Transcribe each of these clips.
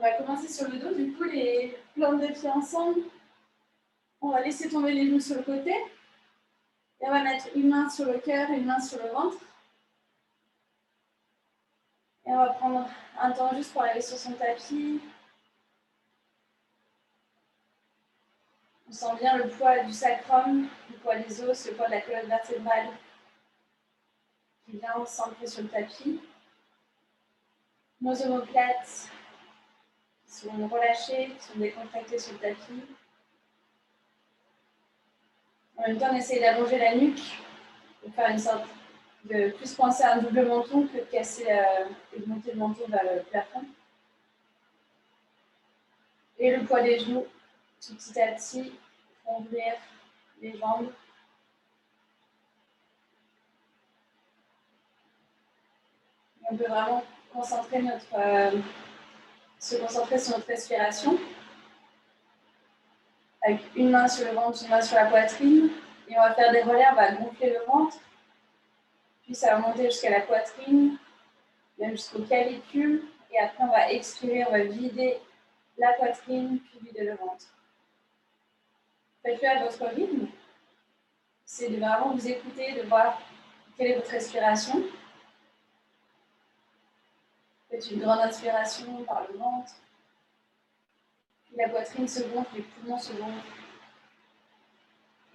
On va commencer sur le dos, du coup, les plantes de pieds ensemble. On va laisser tomber les genoux sur le côté. Et on va mettre une main sur le cœur et une main sur le ventre. Et on va prendre un temps juste pour aller sur son tapis. On sent bien le poids du sacrum, le poids des os, le poids de la colonne vertébrale qui vient s'ancrer sur le tapis. Nos omoplates qui sont relâchées, qui sont décontractées sur le tapis. En même temps, on essaie d'allonger la nuque pour faire une sorte de plus penser à un double menton que de casser et de monter le menton vers le plafond. Et le poids des genoux, tout petit à petit, font ouvrir les jambes. On peut vraiment se concentrer sur notre respiration. Avec une main sur le ventre, une main sur la poitrine. Et on va faire des relais, on va gonfler le ventre. Puis ça va monter jusqu'à la poitrine, même jusqu'au clavicule. Et après, on va expirer, on va vider la poitrine, puis vider le ventre. Faites-le à votre rythme. C'est de vraiment vous écouter, de voir quelle est votre respiration. Faites une grande inspiration par le ventre. Puis la poitrine se gonfle, les poumons se gonflent.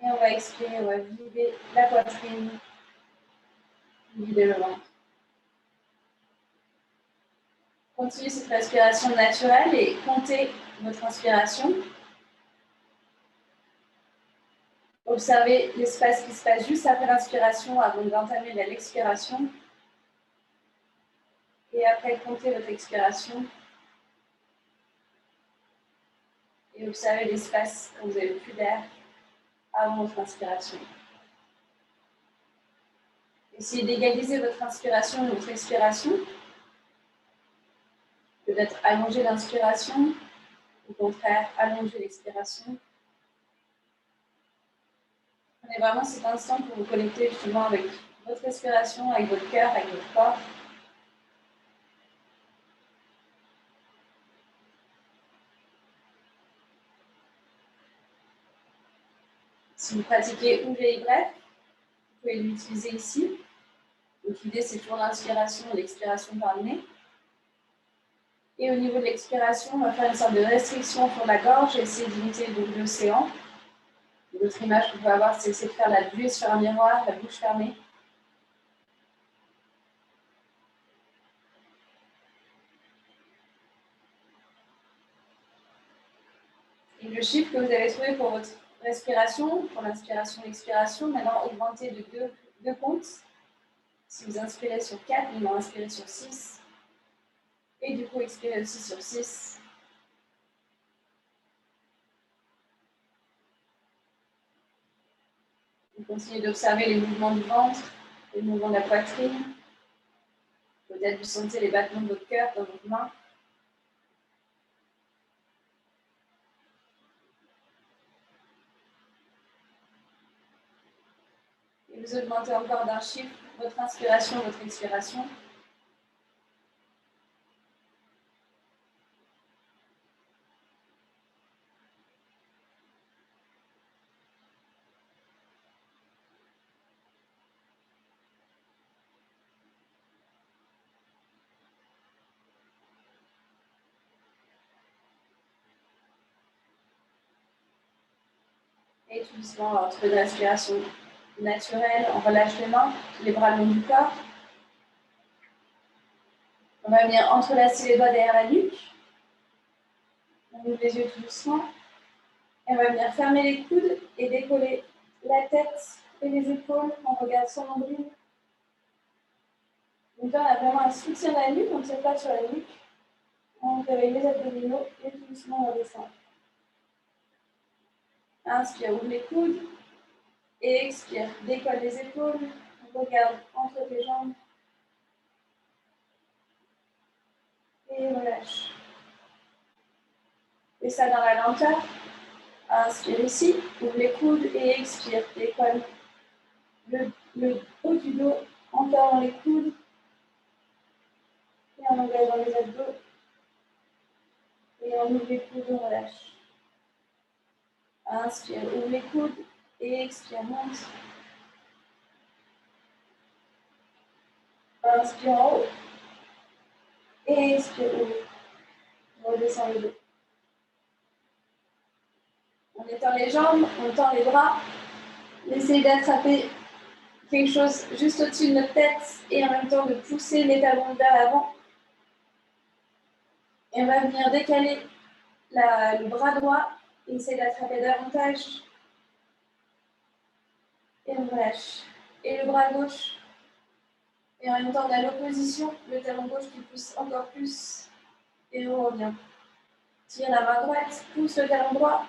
Et on va expirer, on va vider la poitrine, vider le ventre. Continuez cette respiration naturelle et comptez votre inspiration. Observez l'espace qui se passe juste après l'inspiration avant d'entamer l'expiration. Et après, comptez votre expiration. Et observez l'espace quand vous avez plus d'air avant votre inspiration. Essayez d'égaliser votre inspiration et votre expiration. Peut-être allonger l'inspiration, au contraire, allonger l'expiration. Prenez vraiment cet instant pour vous connecter justement avec votre respiration, avec votre cœur, avec votre corps. Si vous pratiquez Ujjayi Breath, vous pouvez l'utiliser ici. Donc l'idée, c'est toujours l'inspiration et l'expiration par le nez. Et au niveau de l'expiration, on va faire une sorte de restriction pour la gorge et essayer d'imiter l'océan. L'autre image que vous pouvez avoir, c'est essayer de faire la buée sur un miroir, la bouche fermée. Et le chiffre que vous avez trouvé pour votre respiration, pour l'inspiration et l'expiration, maintenant augmentez de deux comptes. Si vous inspirez sur 4, vous inspirez sur 6. Et du coup, expirez aussi sur 6. Vous continuez d'observer les mouvements du ventre, les mouvements de la poitrine. Peut-être vous sentez les battements de votre cœur dans vos mains. Et vous augmentez encore d'un chiffre votre inspiration, votre expiration. Et tout doucement, on va retrouver de la respiration naturelle. On relâche les mains, les bras le long du corps. On va venir entrelacer les doigts derrière la nuque. On ouvre les yeux tout doucement. Et on va venir fermer les coudes et décoller la tête et les épaules. On regarde son nombril. Donc là, on a vraiment un soutien de la nuque. On ne tire pas sur la nuque. On réveille les abdominaux et tout doucement, on redescend. Inspire, ouvre les coudes. Et expire, décolle les épaules. On regarde entre tes jambes. Et relâche. Et ça dans la lenteur. Inspire ici, ouvre les coudes et expire, décolle le haut du dos, encore dans les coudes et en engageant les abdos. Et on ouvre les coudes, on relâche. Inspire, ouvre les coudes. Et expire, monte. Inspire en haut. Et expire, ouvre. Redescend le dos. On étend les jambes, on tend les bras. On essaye d'attraper quelque chose juste au-dessus de notre tête et en même temps de pousser les talons vers l'avant. Et on va venir décaler le bras droit et essayer d'attraper davantage. Et on relâche. Et le bras gauche. Et en même temps, on a l'opposition, le talon gauche qui pousse encore plus. Et on revient. Tire la main droite, pousse le talon droit.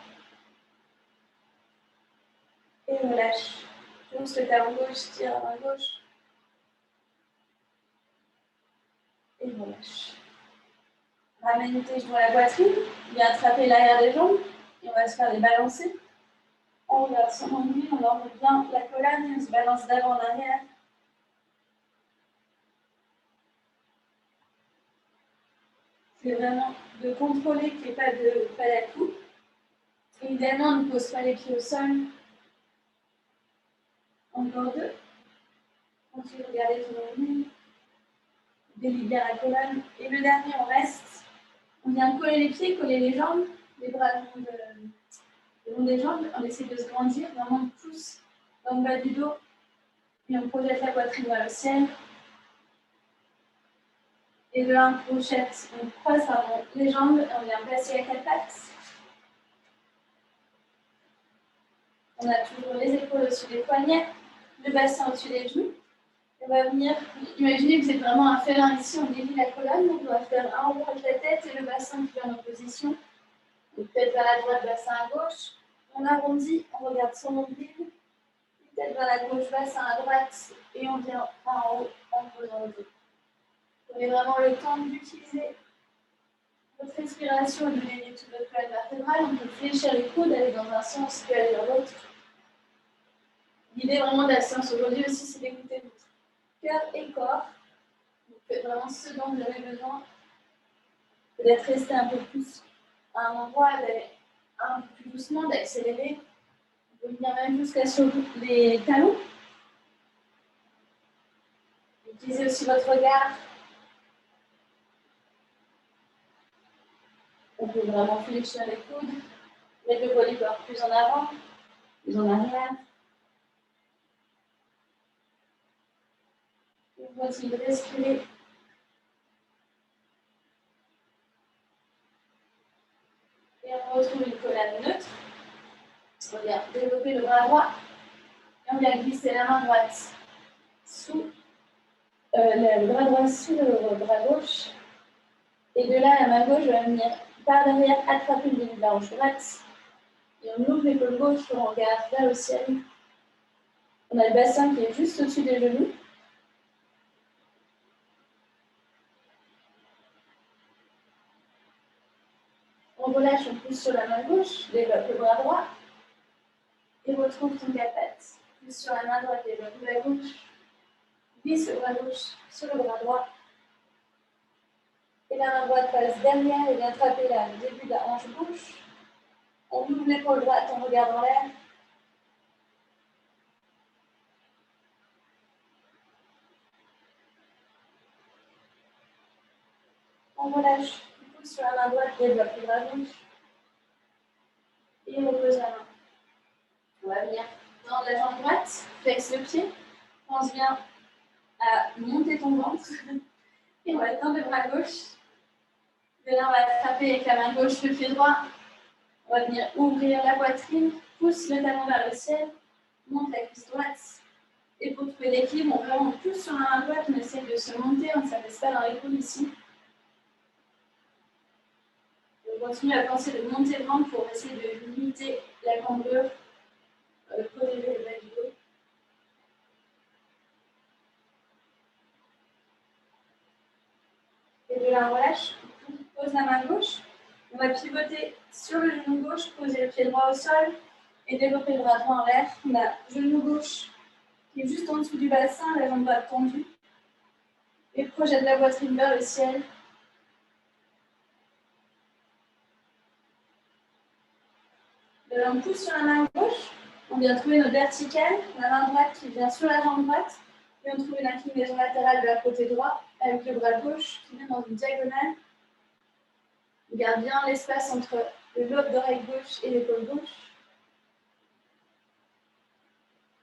Et relâche. Pousse le talon gauche, tire la main gauche. Et relâche. Ramène tes genoux à la poitrine. Viens attraper l'arrière des jambes. Et on va se faire des balancés. On regarde son ennui, on ouvre bien la colonne, on se balance d'avant en arrière. C'est vraiment de contrôler qu'il n'y ait pas d'à-coups. Évidemment, on ne pose pas les pieds au sol. Encore deux. Continue de regarder ton ennui. Délie bien la colonne. Et le dernier, on reste. On vient coller les pieds, coller les jambes, les bras le long des jambes. On essaie de se grandir, vraiment on pousse dans le bas du dos. Et on projette la poitrine vers le ciel. Et de là, on crochette, on croise les jambes et on vient placer à quatre pattes. On a toujours les épaules au-dessus des poignets, le bassin au-dessus des genoux. On va venir, imaginez que vous êtes vraiment un félin ici, on délie la colonne, donc on va faire un rond de la tête et le bassin qui est en opposition. Donc tête vers la droite, bassin à gauche. On arrondit, on regarde son nombril. Tête vers la gauche, bassin à droite et on vient en haut en posant le dos. Prenez vraiment le temps d'utiliser votre respiration et de gagner toute votre colonne vertébrale. On peut fléchir les coudes, aller dans un sens puis aller dans l'autre. L'idée vraiment de la séance aujourd'hui aussi, c'est d'écouter votre cœur et corps. Vous faites vraiment ce dont vous avez besoin. Peut-être rester un peu plus à un endroit, d'aller un peu plus doucement, d'accélérer. On peut venir même jusqu'à sur les talons. Utilisez aussi votre regard. On peut vraiment fléchir les coudes, mettre le polycorps plus en avant, plus en arrière. Et on continue de respirer. Et on retrouve une colonne neutre. On vient développer le bras droit. Et on vient glisser la main droite sous le bras droit sous le bras gauche. Et de là, la main gauche va venir par derrière attraper le début de la hanche droite. Et on ouvre l'épaule gauche, on regarde vers le ciel. On a le bassin qui est juste au-dessus des genoux. On relâche, on pousse sur la main gauche, développe le bras droit. Et retrouve ton capette. Pousse sur la main droite, développe la gauche. Glisse le bras gauche sur le bras droit. Et la main droite passe derrière et vient attraper le début de la hanche gauche. On ouvre l'épaule droite, on regarde en l'air. On relâche, on pousse sur la main droite, développe le bras gauche. Et on repose la main. On va venir dans la jambe droite, flexe le pied. Pense bien à monter ton ventre. Et on va tendre le bras gauche. De là, on va attraper avec la main gauche le pied droit. On va venir ouvrir la poitrine, pousse le talon vers le ciel, monte la cuisse droite. Et pour trouver l'équilibre, on pousse sur la main droite, on essaie de se monter, on ne s'abaisse pas dans les coudes ici. On continue à penser de monter le ventre pour essayer de limiter la cambrure, protéger le bas du dos. Et de là, on relâche, on pose la main gauche. On va pivoter sur le genou gauche, poser le pied droit au sol et développer le bras droit en l'air. On a le genou gauche qui est juste en dessous du bassin, la jambe droite tendue. Et projette la poitrine vers le ciel. De là, on pousse sur la main gauche. On vient trouver notre verticale, la main droite qui vient sur la jambe droite. Et on trouve une inclinaison latérale de la côté droit avec le bras gauche qui vient dans une diagonale. On garde bien l'espace entre le lobe d'oreille gauche et l'épaule gauche.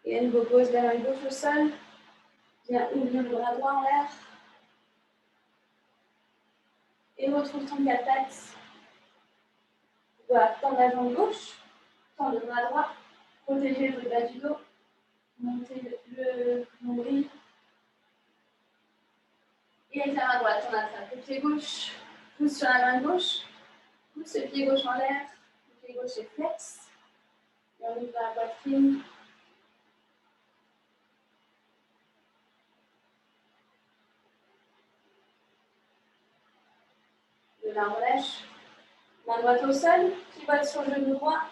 Et à nouveau, pose la main gauche au sol. Viens ouvrir le bras droit en l'air. Et retrouve ton quatre pattes. Tu vas tendre la jambe gauche, tendre le bras droit, protéger le bas du dos, monter le nombril. Et avec la main droite, on attrape le pied gauche, pousse sur la main gauche, pousse le pied gauche en l'air, le pied gauche est flex. Et on ouvre la poitrine. De là, on relâche. Main droite au sol, pivote sur le genou droit.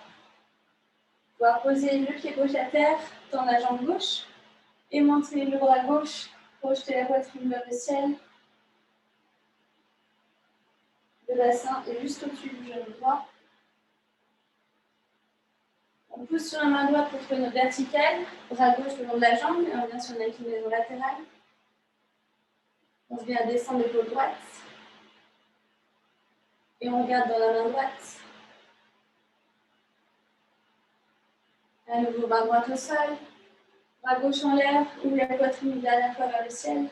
On va poser le pied gauche à terre, tendre la jambe gauche et monter le bras gauche, projeter la poitrine vers le ciel. Le bassin est juste au-dessus du genou droit. On pousse sur la main droite pour trouver notre verticale, bras gauche le long de la jambe et on vient sur une inclinaison latérale. On se vient descendre l'épaule droite et on regarde dans la main droite. À nouveau, main droite au sol, bras gauche en l'air, ouvre la poitrine une dernière fois vers le ciel.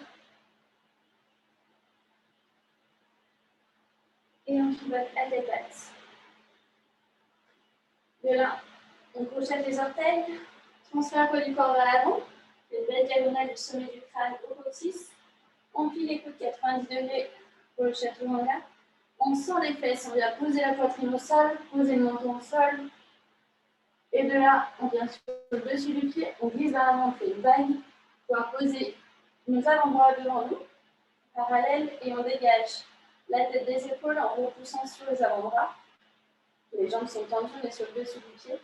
Et on pivote à tes pattes. De là, on crochette les orteils, transfère le poids du corps vers l'avant, une belle diagonale du sommet du crâne au coccyx. On plie les coudes 90 degrés pour le chaturanga. On sent les fesses, on vient poser la poitrine au sol, poser le menton au sol. Et de là, on vient sur le dessus du pied, on glisse vers l'avant, on fait une vague. On va poser nos avant-bras devant nous, parallèles, et on dégage la tête des épaules en repoussant sur les avant-bras. Les jambes sont tendues, on est sur le dessus du pied.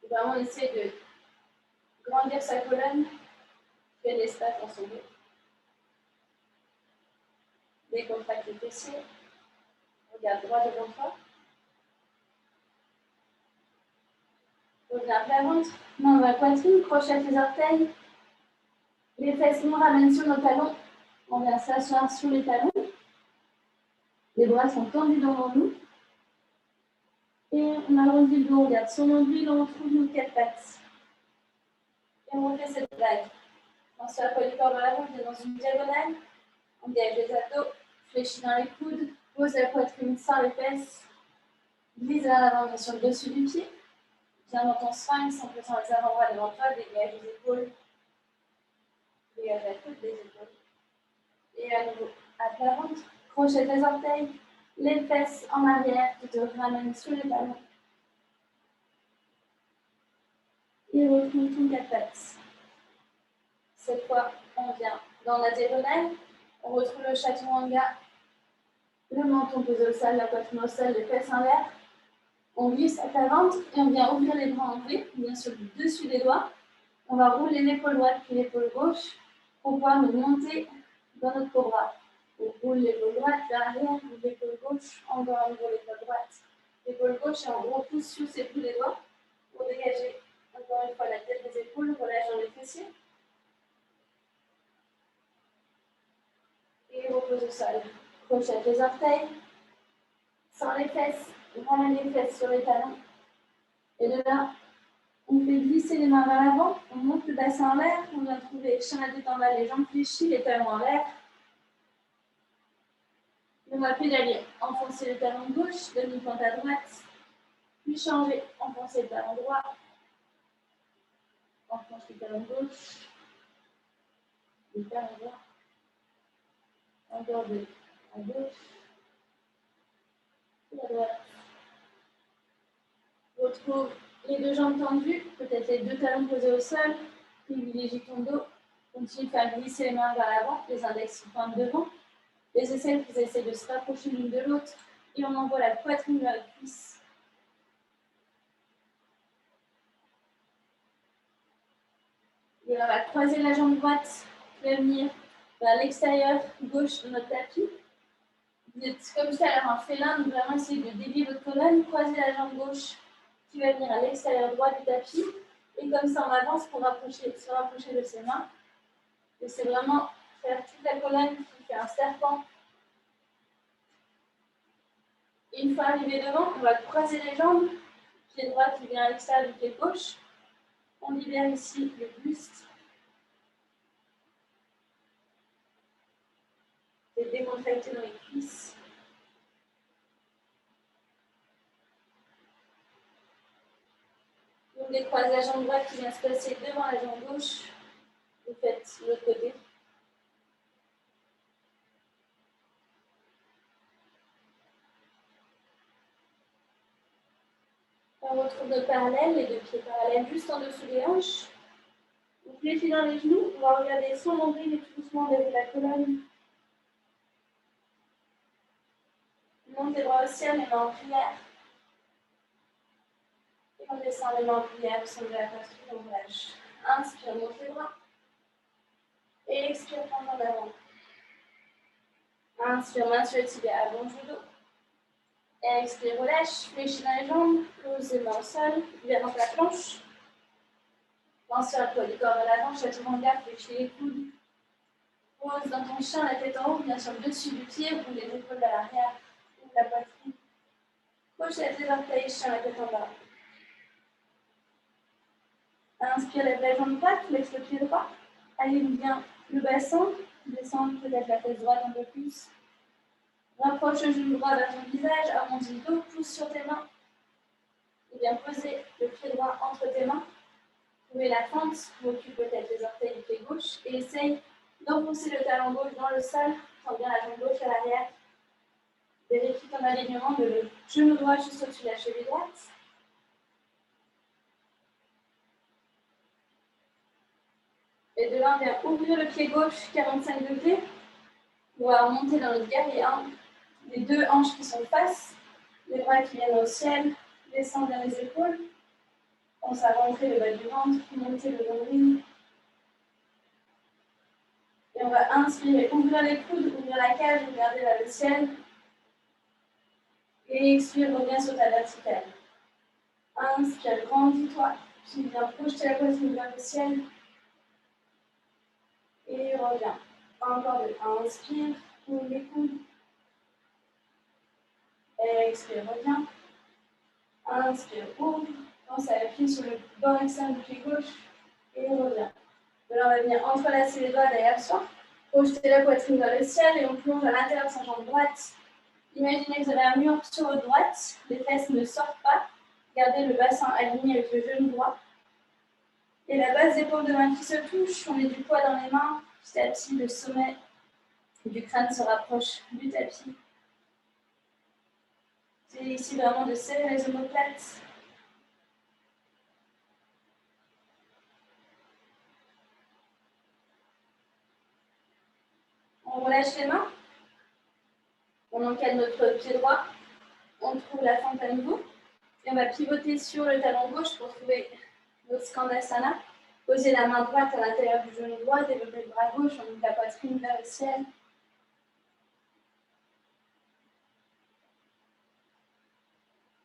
Et vraiment, on essaie de grandir sa colonne, créer de l'espace dans son dos. Décontracte les fessiers. Regarde droit devant toi. Reviens vers ventre, main dans la poitrine, crochette les orteils. Les fesses nous ramènent sur nos talons. On vient s'asseoir sur les talons. Les bras sont tendus devant nous. Et on arrondit le dos, on regarde sur nos buts, on retrouve nos quatre pattes. Et on refait cette vague. On se fait le corps vers l'avant, on est dans une diagonale. On dégage les abdos, fléchit dans les coudes, pose la poitrine sans les fesses. Glisse vers l'avant, on est sur le dessus du pied. Viens dans ton sphinx en plaçant les avant-bras devant toi, dégage les épaules. Dégage la tête des épaules. Et à nouveau, à plat ventre, crochette les orteils, les fesses en arrière qui te ramènent sur les talons. Et retrouve ton quatre pattes. Cette fois, on vient dans la diagonale, on retrouve le chaturanga, le menton posé au sol, la poitrine au sol, les fesses en l'air. On glisse à plat ventre et on vient ouvrir les bras en V, on vient sur le dessus des doigts. On va rouler l'épaule droite puis l'épaule gauche pour pouvoir nous monter dans notre cobra. On roule l'épaule droite vers l'arrière, l'épaule gauche, encore un nouveau l'épaule droite, l'épaule gauche et on repousse sous ses bouts des doigts pour dégager encore une fois la tête des épaules, relâche dans les fessiers. Et repose au sol. Crochette les orteils, sans les fesses, ramène les fesses sur les talons. Et de là, on fait glisser les mains vers l'avant, on monte le bassin en l'air, on vient trouver chien à tête en bas, les jambes fléchies, les talons en l'air. On va pédaler, enfoncer le talon gauche, demi-pointe à droite, puis changer, enfoncer le talon droit, enfonce le talon gauche, le talon droit, encore deux, à gauche, et à droite. Retrouve les deux jambes tendues, peut-être les deux talons posés au sol, privilégie ton dos, continue de faire glisser les mains vers l'avant, les index se pointent devant, les aisselles, vous essayez de se rapprocher l'une de l'autre, et on envoie la poitrine vers la cuisse. Et on va croiser la jambe droite, revenir vers l'extérieur gauche de notre tapis. Vous êtes comme ça, alors un félin, donc vraiment essayer de dévier votre colonne, croiser la jambe gauche, qui va venir à l'extérieur droit du tapis. Et comme ça, on avance pour se rapprocher de ses mains. Et c'est vraiment faire toute la colonne qui fait un serpent. Et une fois arrivé devant, on va croiser les jambes. Pied droit qui vient à l'extérieur du pied gauche. On libère ici le buste. Et décontracter dans les cuisses. Vous décroisez la jambe droite qui vient se placer devant la jambe gauche. Vous faites l'autre côté. On retrouve notre parallèle, les deux pieds parallèles juste en dessous des hanches. Donc les pieds dans les genoux, on va regarder son nombril et tout doucement lever la colonne. Monte les bras au ciel, les mains en prière. Et on descend les mains en prière, vous semblez la poitrine, on relâche. Inspire, monte les bras. Et expire, prends en avant. Inspire, main sur le tibia, allonge le dos. Et expire, relâche, fléchis dans les jambes, pose les mains au sol, viens dans la planche. Pense sur le poids du corps de l'avant, chaque regard, fléchis les coudes. Pose dans ton chien, la tête en haut, bien sur le dessus du pied, roule les épaules à l'arrière, ouvre la poitrine. Pochette les orteils, chien, la tête en bas. Inspire, lève la jambe droite, laisse le pied droit. Aligne bien le bassin, descend peut-être la tête droite un peu plus. Rapproche le genou droit vers ton visage, arrondis le dos, pousse sur tes mains. Et bien poser le pied droit entre tes mains. Trouvez la fente, occupe peut-être les orteils du pied gauche et essaye d'enfoncer le talon gauche dans le sol, tends bien la jambe gauche à l'arrière. Vérifie ton alignement de le genou droit juste au-dessus de la cheville droite. Et de là, on vient ouvrir le pied gauche 45 degrés. On va remonter dans notre guerrier 1. Les deux hanches qui sont face, les bras qui viennent au ciel, descendre vers les épaules. Pense à rentrer le bas du ventre, monter le nombril. Et on va inspirer, ouvrir les coudes, ouvrir la cage, regarder vers le ciel. Et expire, reviens sur ta verticale. Inspire, grandis-toi. Puis viens projeter la poitrine vers le ciel. Et reviens. Encore deux. Inspire, ouvre les coudes. Expire, reviens. Inspire, ouvre. Pense à appuyer sur le bord externe du pied gauche. Et reviens. De là, on va venir entrelacer les doigts derrière soi. Projeter la poitrine vers le ciel et on plonge à l'intérieur de sa jambe droite. Imaginez que vous avez un mur sur votre droite. Les fesses ne sortent pas. Gardez le bassin aligné avec le genou droit. Et la base des paumes de main qui se touchent. On met du poids dans les mains. Petit à petit, le sommet du crâne se rapproche du tapis. C'est ici vraiment de serrer les omoplates. On relâche les mains. On encadre notre pied droit. On trouve la fente à nouveau. Et on va pivoter sur le talon gauche pour trouver notre Skandasana. Posez la main droite à l'intérieur du genou droit, développez le bras gauche, on ouvre la poitrine vers le ciel.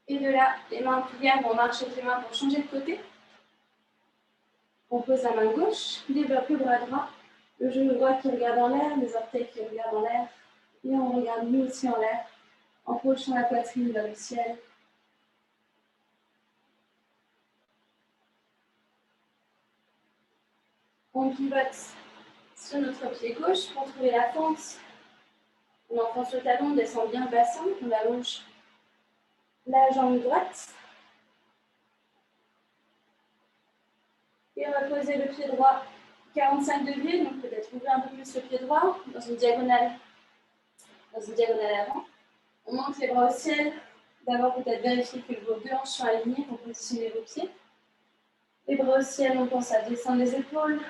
Et de là, les mains en prière, on marche avec les mains pour changer de côté. On pose la main gauche, développe le bras droit, le genou droit qui regarde en l'air, les orteils qui regardent en l'air. Et on regarde nous aussi en l'air, en projetant la poitrine vers le ciel. On pivote sur notre pied gauche pour trouver la fente. On enfonce le talon, on descend bien le bassin, on allonge la jambe droite. Et on va poser le pied droit 45 degrés, donc peut-être ouvrir un peu plus le pied droit dans une diagonale avant. On monte les bras au ciel. D'abord, peut-être vérifier que vos deux hanches sont alignées pour positionner vos pieds. Les bras au ciel, on pense à descendre les épaules.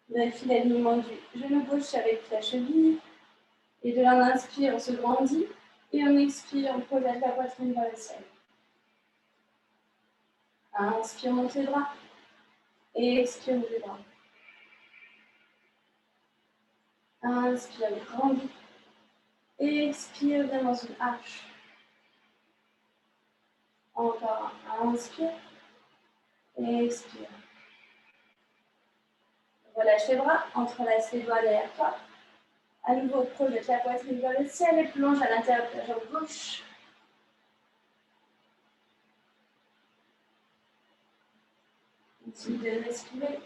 Vérifier l'alignement du genou gauche avec la cheville. Et de là, on inspire, on se grandit. Et on expire, on projette la poitrine vers le ciel. Inspire, monte les bras. Et expire, ouvre les bras. Inspire, grandis. Et expire, viens dans une arche. Encore un. Inspire. Expire. Relâche les bras, entrelace les doigts derrière toi. À nouveau, projette la poitrine vers le ciel et plonge à l'intérieur de la jambe gauche. Continue de respirer.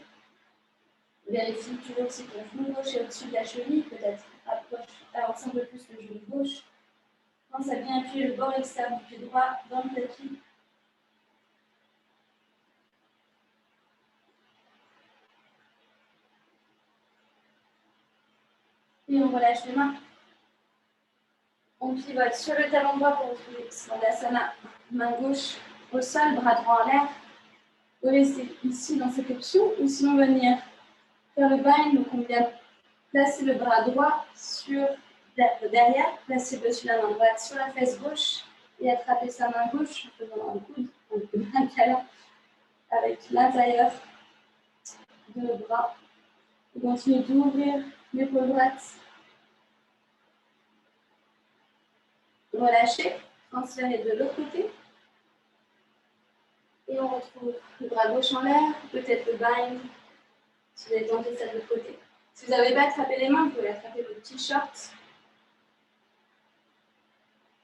Vérifie toujours si ton genou gauche est au-dessus de la cheville. Peut-être avance un peu plus le genou gauche. Pense à bien appuyer le bord externe du pied droit dans le tapis. Et on relâche les mains. On pivote sur le talon droit pour retrouver Svanasana. Main gauche au sol, bras droit en l'air. Vous restez ici dans cette option ou sinon venir faire le bind. Donc on vient placer le bras droit sur derrière, placer le dessus de la main droite sur la fesse gauche et attraper sa main gauche en faisant un câlin avec l'intérieur de le bras. Et continuez d'ouvrir l'épaule droite. Relâchez, transférez de l'autre côté. Et on retrouve le bras gauche en l'air, peut-être le bind, si vous avez tenté ça de l'autre côté. Si vous n'avez pas attrapé les mains, vous pouvez attraper vos petits shorts.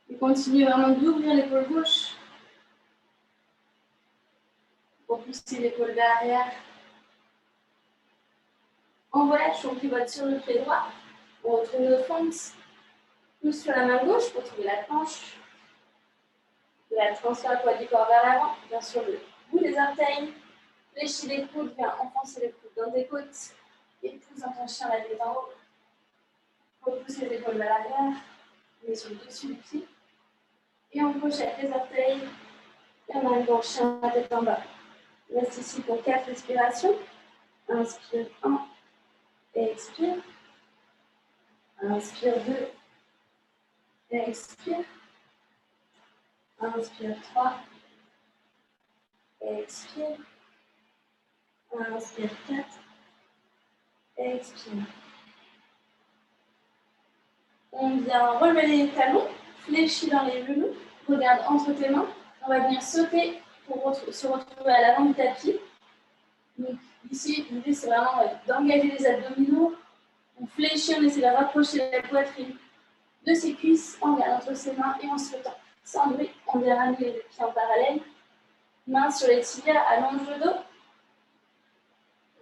Et continuez vraiment d'ouvrir l'épaule gauche pour pousser l'épaule vers l'arrière. On relâche, on pivote sur le pied droit. On retrouve nos fentes. Pousse sur la main gauche pour trouver la tranche. La transfert poids du corps vers l'avant, bien sûr le bout des orteils. Fléchis les coudes, viens enfoncer les coudes dans tes côtes. Et pousse dans ton chien la tête en haut. Repousse les épaules vers l'arrière. On est sur le dessus du pied. Et on projette les orteils. Et on arrive en chien la tête en bas. Reste ici pour 4 respirations. Inspire 1. Expire. Inspire 2. Expire. Inspire 3. Expire. Inspire 4. Expire. On vient relever les talons, fléchis dans les genoux, regarde entre tes mains. On va venir sauter pour se retrouver à l'avant du tapis. Donc ici, l'idée c'est vraiment d'engager les abdominaux. On fléchit, on essaie de rapprocher la poitrine de ses cuisses, on regarde entre ses mains et en sautant. Sans bruit, on vient ramener les pieds en parallèle. Mains sur les tibias, allonge le dos.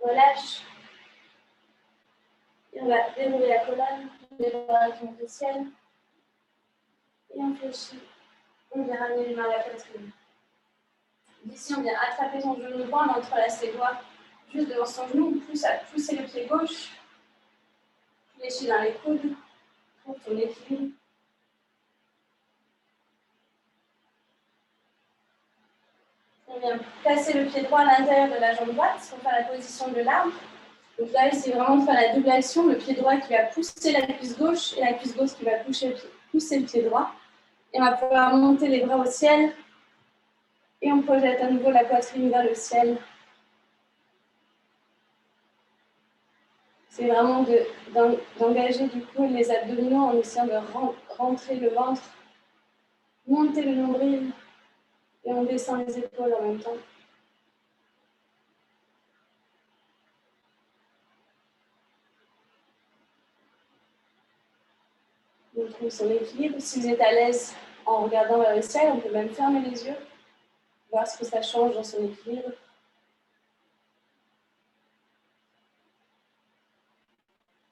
Relâche. Et on va dérouler la colonne, les bras qui montent au ciel. Et on fléchit. On vient ramener les mains à la poitrine. D'ici, on vient attraper son genou droit, on entrelace les doigts juste devant son genou. Pousse à pousser le pied gauche. Fléchis dans les coudes. Trouve ton équilibre. On vient placer le pied droit à l'intérieur de la jambe droite pour faire la position de l'arbre. Donc là, c'est vraiment de faire la double action. Le pied droit qui va pousser la cuisse gauche et la cuisse gauche qui va pousser le pied droit. Et on va pouvoir monter les bras au ciel. Et on projette à nouveau la poitrine vers le ciel. C'est vraiment d'engager du coup les abdominaux en essayant de rentrer le ventre, monter le nombril et on descend les épaules en même temps. On trouve son équilibre. Si vous êtes à l'aise en regardant vers le ciel, on peut même fermer les yeux, voir ce que ça change dans son équilibre.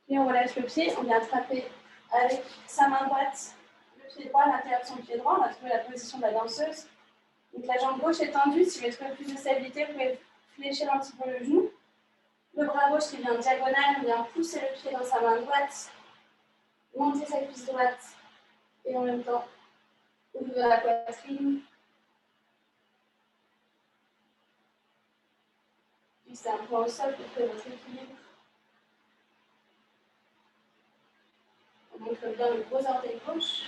Puis on relâche le pied, on vient attraper avec sa main droite le pied droit à l'intérieur de son pied droit. On va trouver la position de la danseuse. Donc la jambe gauche est tendue. Si vous voulez trouver plus de stabilité, vous pouvez fléchir un petit peu le genou. Le bras gauche qui vient en diagonale, on vient pousser le pied dans sa main droite, monter sa cuisse droite et en même temps ouvrir la poitrine. Puis c'est un point au sol pour trouver votre équilibre. On montre bien le gros orteil gauche.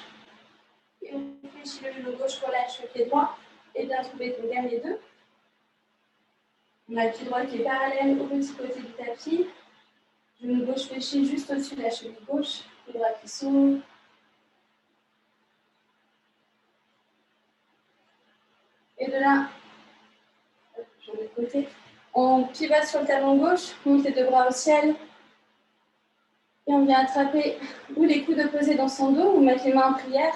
Et on fléchit le genou gauche, relâche le pied droit. Et bien trouver ton dernier deux. On a le pied droit qui est parallèle au petit côté du tapis. Genou gauche fléchi juste au-dessus de la cheville gauche. Pied droit qui s'ouvre. Et de là, sur le côté, on pivote sur le talon gauche, on monte les deux bras au ciel. Et on vient attraper ou les coudes opposés dans son dos, ou mettre les mains en prière.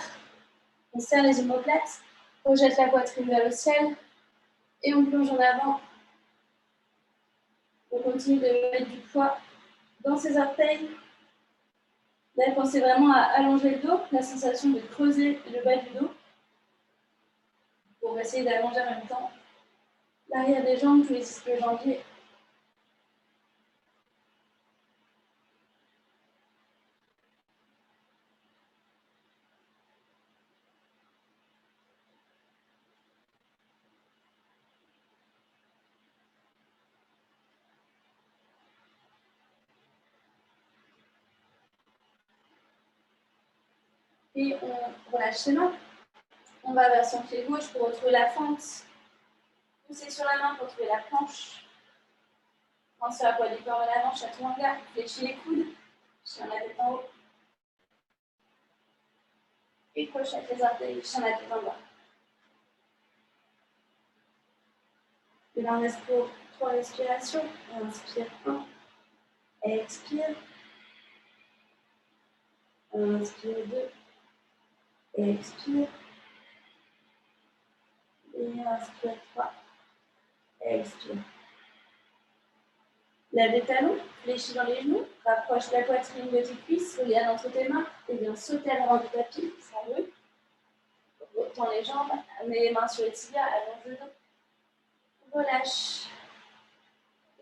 On serre les omoplates, projette la poitrine vers le ciel et on plonge en avant. On continue de mettre du poids dans ses orteils. Là, pensez vraiment à allonger le dos, la sensation de creuser le bas du dos pour essayer d'allonger en même temps l'arrière des jambes, tous les ischio-jambiers. Et on relâche ses mains. On va vers son pied gauche pour retrouver la fente. Poussez sur la main pour trouver la planche. Pensez à la poids du corps à l'avant, chaturanga. Fléchis les coudes. Chien la tête en haut. Et crochet les orteils. Chien la tête en bas. Et là, on reste pour 3 respirations. Inspire 1. Expire. Inspire 2. Expire. Et inspire 3. Expire. Lève les talons, fléchis dans les genoux, rapproche la poitrine de tes cuisses, regarde entre tes mains et viens sauter à l'avant du tapis, ça veut. Tends les jambes, mets les mains sur les tibias, allonge le dos. Relâche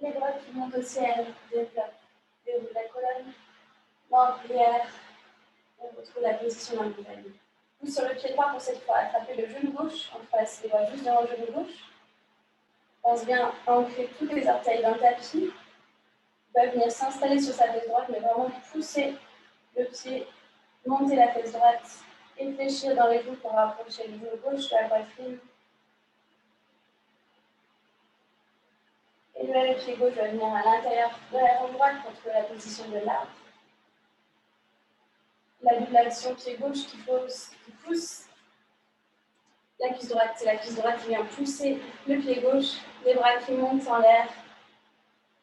les bras qui montent au ciel, développe, déroule la colonne, main en prière, on retrouve la position d'un montagne. Pousse sur le pied droit pour cette fois, attraper le genou gauche, on passe les bras juste devant le genou gauche. Pense bien à ancrer tous les orteils dans le tapis. Il va venir s'installer sur sa fesse droite, mais vraiment pousser le pied, monter la fesse droite et fléchir dans les genoux pour rapprocher le genou gauche de la poitrine. Et là, le pied gauche va venir à l'intérieur de la jambe droite pour trouver la position de l'arbre. La double action pied gauche qui pousse la cuisse droite. C'est la cuisse droite qui vient pousser le pied gauche, les bras qui montent en l'air.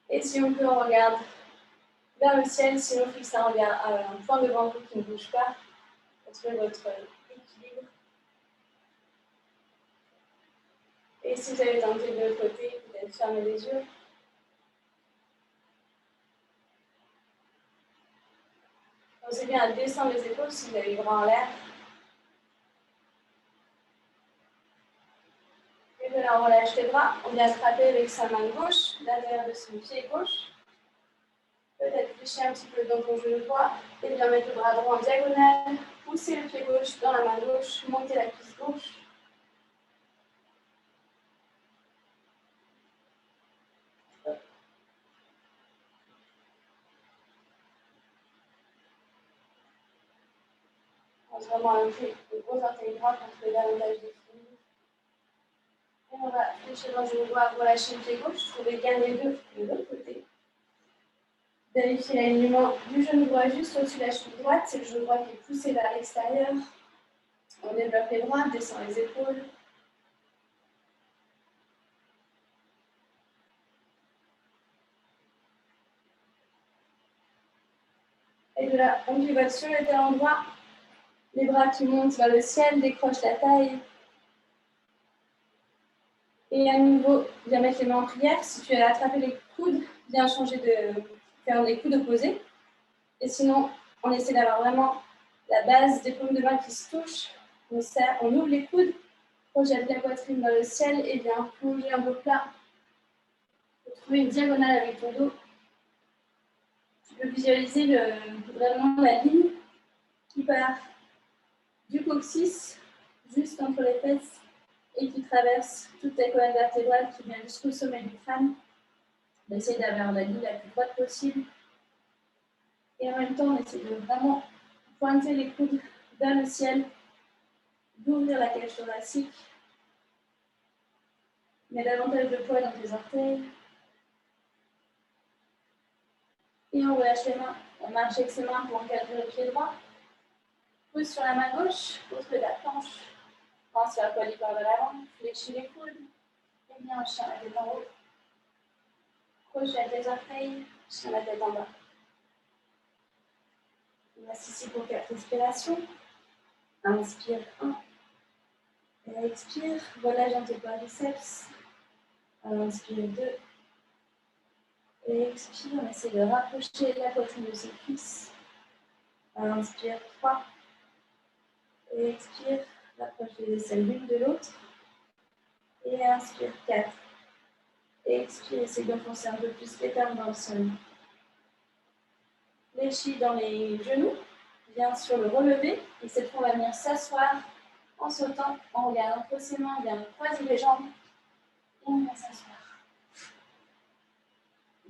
Et si on peut, on regarde vers le ciel, sinon fixe un regard à un point devant vous qui ne bouge pas. Retrouvez votre équilibre. Et si vous avez tenté de l'autre côté, peut-être fermez les yeux. Pensez bien à descendre les épaules si vous avez les bras en l'air. Et de là, on relâche les bras. On vient attraper avec sa main gauche, l'intérieur de son pied gauche. Peut-être fléchir un petit peu dans ton genou droit. Et bien mettre le bras droit en diagonale. Pousser le pied gauche dans la main gauche. Monter la cuisse gauche. On se vraiment ancrer le gros orteil droit pour trouver davantage d'équilibre. Et on va fléchir dans le genou droit, relâcher le pied gauche. Trouvez bien les deux de l'autre côté. Vérifiez l'alignement du genou droit juste au-dessus de la cheville droite. C'est le genou droit qui est poussé vers l'extérieur. On développe les bras, descend les épaules. Et de là, on pivote sur le talon droit. Les bras qui montent vers le ciel, décrochent la taille. Et à nouveau, viens mettre les mains en prière. Si tu as attrapé les coudes, viens changer de faire des coudes opposés. Et sinon, on essaie d'avoir vraiment la base des paumes de main qui se touchent. On serre, on ouvre les coudes, projette la poitrine dans le ciel et viens plonger un peu plat. Pour trouver une diagonale avec ton dos. Tu peux visualiser vraiment la ligne qui part du coccyx juste entre les fesses et qui traverse toute ta colonne vertébrale qui vient jusqu'au sommet du crâne. On essaie d'avoir la ligne la plus droite possible. Et en même temps, on essaie de vraiment pointer les coudes vers le ciel, d'ouvrir la cage thoracique. Mets davantage de poids dans tes orteils. Et on relâche les mains. On marche avec ses mains pour encadrer le pied droit. Pousse sur la main gauche, pousse de la planche. Transfère le poids vers l'avant, fléchis les coudes. Et bien, chien la tête en haut. Crochet les orteils, chien la tête en bas. On reste ici pour 4 respirations. Inspire 1. Et expire, relâche dans tes quadriceps. Inspire 2. Et expire, on essaie de rapprocher la poitrine de ses cuisses. Inspire 3. Et expire, rapproche les aisselles l'une de l'autre. Et inspire 4. Et expire, essaie d'enfoncer un peu plus les termes dans le sol. Fléchis dans les genoux, viens sur le relevé. Et cette fois, on va venir s'asseoir en sautant, en regardant entre ses mains, on vient croiser les jambes. Et on vient s'asseoir.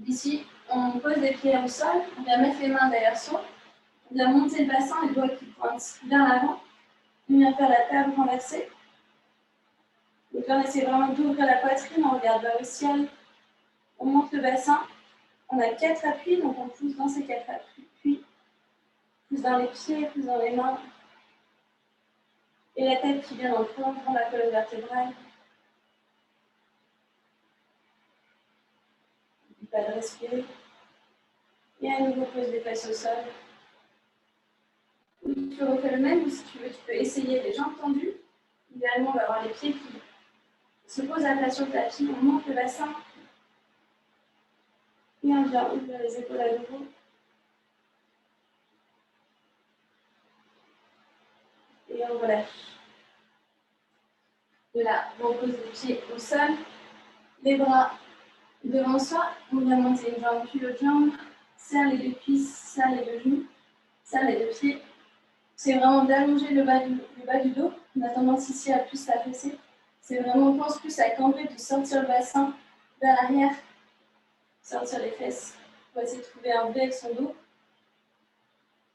Ici, on pose les pieds au sol, on vient mettre les mains derrière soi. On vient monter le bassin, les doigts qui pointent vers l'avant. On vient faire la table renversée. Donc là, on essaie vraiment d'ouvrir la poitrine, on regarde vers le ciel. On monte le bassin. On a 4 appuis, donc on pousse dans ces 4 appuis. Puis, pousse dans les pieds, pousse dans les mains. Et la tête qui vient dans le prolongement de la colonne vertébrale. N'oublie pas de respirer. Et à nouveau, pose les fesses au sol. Tu refais le même, ou si tu veux, tu peux essayer les jambes tendues. Idéalement, on va avoir les pieds qui se posent à plat sur le tapis. On monte le bassin. Et on vient ouvrir les épaules à nouveau. Et on relâche. De là, on pose les pieds au sol. Les bras devant soi. On vient monter une jambe puis l'autre jambe. Serre les deux cuisses, serre les deux genoux, serre les deux pieds. C'est vraiment d'allonger le bas du dos. On a tendance ici à plus s'affaisser. C'est vraiment, on pense plus à camper, puis sortir le bassin vers l'arrière, sortir les fesses. On va essayer de trouver un V avec son dos.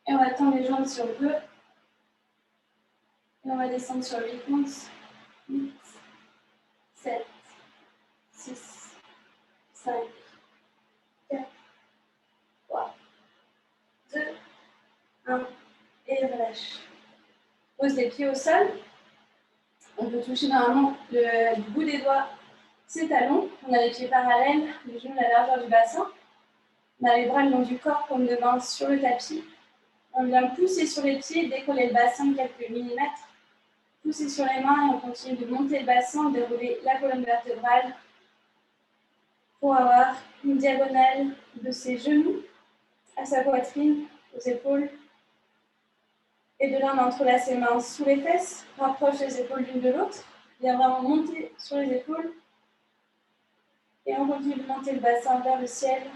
Et on va tendre les jambes si on peut. Et on va descendre sur 8 comptes. 8, 7, 6, 5, 4, 3, 2, 1. Et relâche. Pose les pieds au sol. On peut toucher normalement le bout des doigts, ses talons. On a les pieds parallèles, les genoux à la largeur du bassin. On a les bras le long du corps, paume de main sur le tapis. On vient pousser sur les pieds, décoller le bassin de quelques millimètres. Pousser sur les mains et on continue de monter le bassin, dérouler la colonne vertébrale pour avoir une diagonale de ses genoux à sa poitrine, aux épaules. Et de là, on entrelace ses mains sous les fesses, rapproche les épaules l'une de l'autre. Vient vraiment monter sur les épaules. Et on continue de monter le bassin vers le ciel.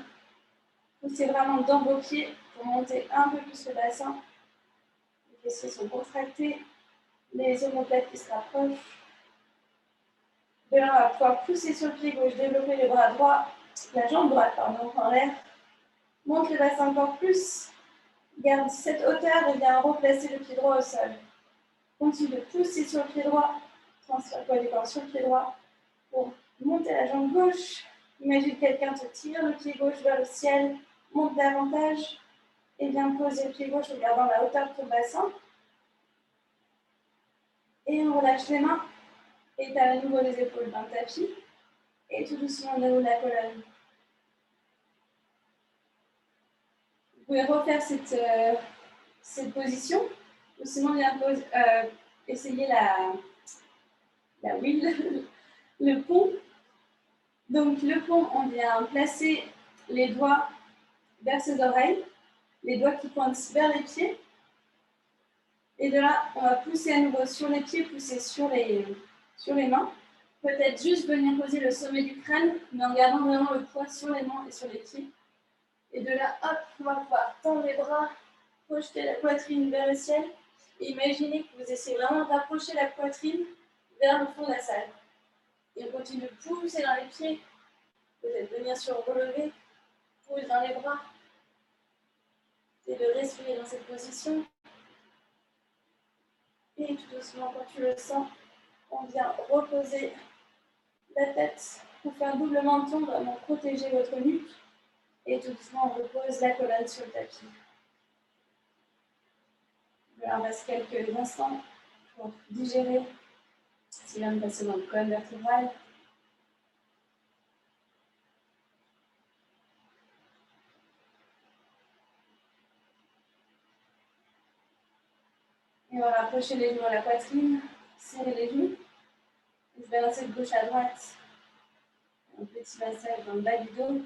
Poussez vraiment dans vos pieds pour monter un peu plus le bassin. Les fessiers sont contractés. Les omoplates qui se rapprochent. De là, on va pouvoir pousser sur le pied gauche, développer le bras droit, la jambe droite, pardon, en l'air. Monte le bassin encore plus. Garde cette hauteur et viens replacer le pied droit au sol. Continue de pousser sur le pied droit. Transfère le poids du corps sur le pied droit pour monter la jambe gauche. Imagine quelqu'un te tire le pied gauche vers le ciel. Monte davantage et viens poser le pied gauche en gardant la hauteur de ton bassin. Et on relâche les mains. Et tu as à nouveau les épaules dans le tapis. Et tout doucement, on déroule la colonne. Vous pouvez refaire cette position. Ou sinon, bien essayer la wheel, le pont. Donc, le pont, on vient placer les doigts vers ses oreilles, les doigts qui pointent vers les pieds. Et de là, on va pousser à nouveau sur les pieds, pousser sur les mains. Peut-être juste venir poser le sommet du crâne, mais en gardant vraiment le poids sur les mains et sur les pieds. Et de là, hop, on va pouvoir tendre les bras, projeter la poitrine vers le ciel. Et imaginez que vous essayez vraiment de rapprocher la poitrine vers le fond de la salle. Et on continue de pousser dans les pieds. Peut-être venir sur le relevé, pousse dans les bras. Et de respirer dans cette position. Et tout doucement, quand tu le sens, on vient reposer la tête pour faire un double menton, vraiment protéger votre nuque. Et tout doucement, on repose la colonne sur le tapis. Voilà, on reste quelques instants pour digérer qui vient de passer dans le colonne vertébrale. Et on va rapprocher les genoux à la poitrine, serrer les genoux. Et je vais lancer de gauche à droite. Un petit massage dans le bas du dos.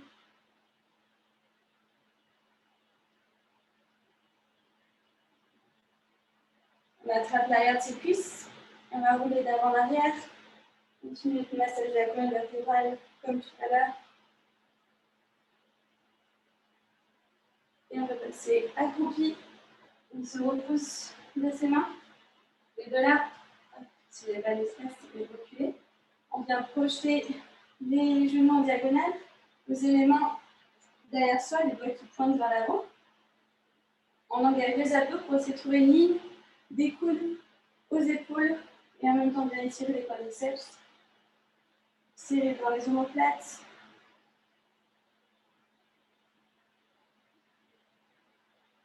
On attrape l'arrière de ses cuisses. On va rouler d'avant en arrière. Continuez le massage de la colonne vertébrale comme tout à l'heure. Et on va passer accroupi. On se repousse de ses mains. Et de là, si vous n'avez pas d'espace, vous pouvez reculer. On vient projeter les genoux en diagonale. Posez les mains derrière soi, les doigts qui pointent vers l'avant. On engage les abdos pour essayer de trouver une ligne des coudes aux épaules et en même temps bien étirer les quadriceps. Serrer dans les omoplates.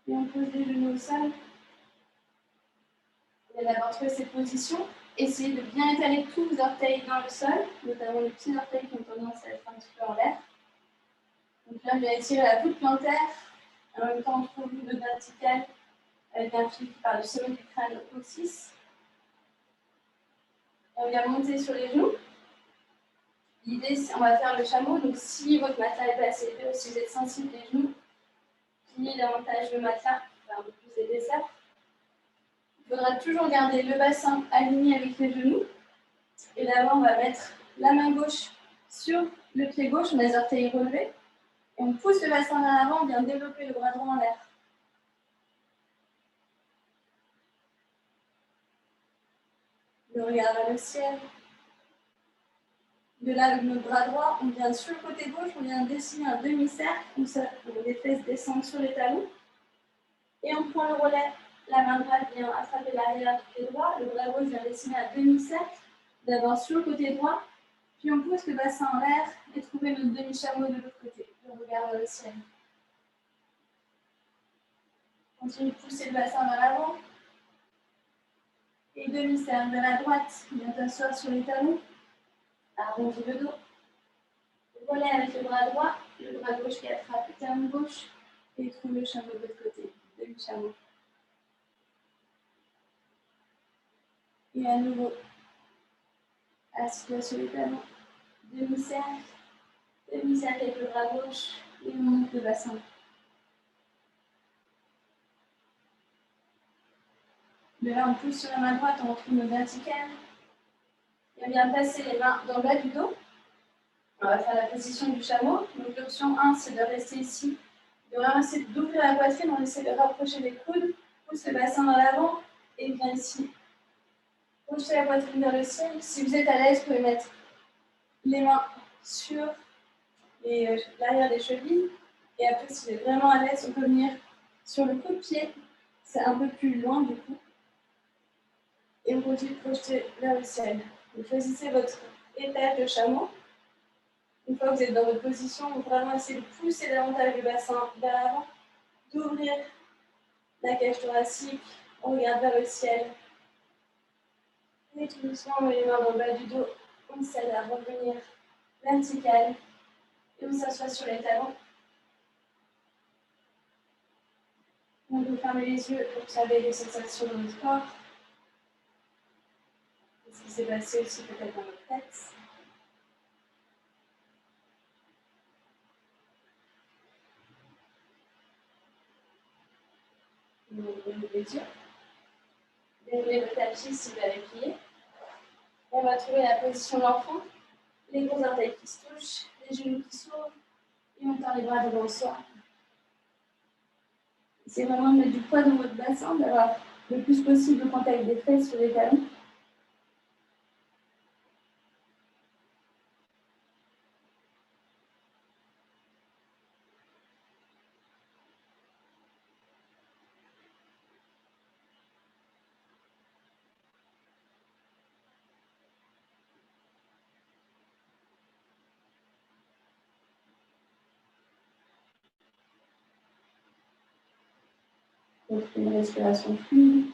Et on pose les genoux au sol. On va d'abord trouver cette position. Essayez de bien étaler tous vos orteils dans le sol, notamment les petits orteils qui ont tendance à être un petit peu en l'air. Donc là, bien étirer la voûte plantaire. En même temps, on trouve une verticale avec un fil qui part du sommet du crâne au 6. On vient monter sur les genoux. L'idée, c'est on va faire le chameau. Donc, si votre matelas est assez épais, si vous êtes sensible des genoux, pliez davantage le matelas pour faire un peu plus d'épaisseur. Il faudra toujours garder le bassin aligné avec les genoux. Et d'abord, on va mettre la main gauche sur le pied gauche, on a les orteils relevés. Et on pousse le bassin vers l'avant, on vient développer le bras droit en l'air. Le regard vers le ciel. De là, avec notre bras droit, on vient sur le côté gauche, on vient dessiner un demi-cercle, où les fesses descendent sur les talons. Et on prend le relais. La main droite vient attraper l'arrière du pied droit, le bras gauche vient dessiner un demi-cercle, d'abord sur le côté droit, puis on pousse le bassin en l'air et trouver notre demi-chameau de l'autre côté, le regard vers le ciel. Continue de pousser le bassin vers l'avant. Et demi-cercle vers la droite, vient t'asseoir sur les talons, arrondis le dos. Relais avec le bras droit, le bras gauche qui attrape le talon gauche et trouve le chameau de l'autre côté, demi-chameau. Et à nouveau, assis-toi sur les talons, demi-cercle avec le bras gauche et on monte le bassin. De là, on pousse sur la main droite, on retrouve nos verticales. Et on vient passer les mains dans le bas du dos. On va faire la position du chameau. Donc l'option 1, c'est de rester ici, de vraiment essayer d'ouvrir la poitrine, on essaie de rapprocher les coudes, pousse le bassin dans l'avant et vient ici. Projetez la poitrine vers le ciel. Si vous êtes à l'aise, vous pouvez mettre les mains sur l'arrière des chevilles. Et après, si vous êtes vraiment à l'aise, on peut venir sur le coup de pied. C'est un peu plus loin du coup. Et on continue de projeter vers le ciel. Vous choisissez votre étage de chameau. Une fois que vous êtes dans votre position, vous vraiment essayer de pousser davantage le bassin vers l'avant, d'ouvrir la cage thoracique, on regarde vers le ciel. Et tout doucement, on met les mains dans le bas du dos, on s'aide à revenir vertical et on s'assoit sur les talons. On peut fermer les yeux pour observer les sensations dans notre corps. Ce qui s'est passé aussi peut-être dans notre tête. On ouvre les yeux. Déroulez le tapis si vous l'avez plié. On va trouver la position de l'enfant. Les gros orteils qui se touchent, les genoux qui s'ouvrent. Et on tend les bras devant soi. C'est vraiment de mettre du poids dans votre bassin, d'avoir le plus possible le contact des fesses sur les talons. Donc, une respiration fluide.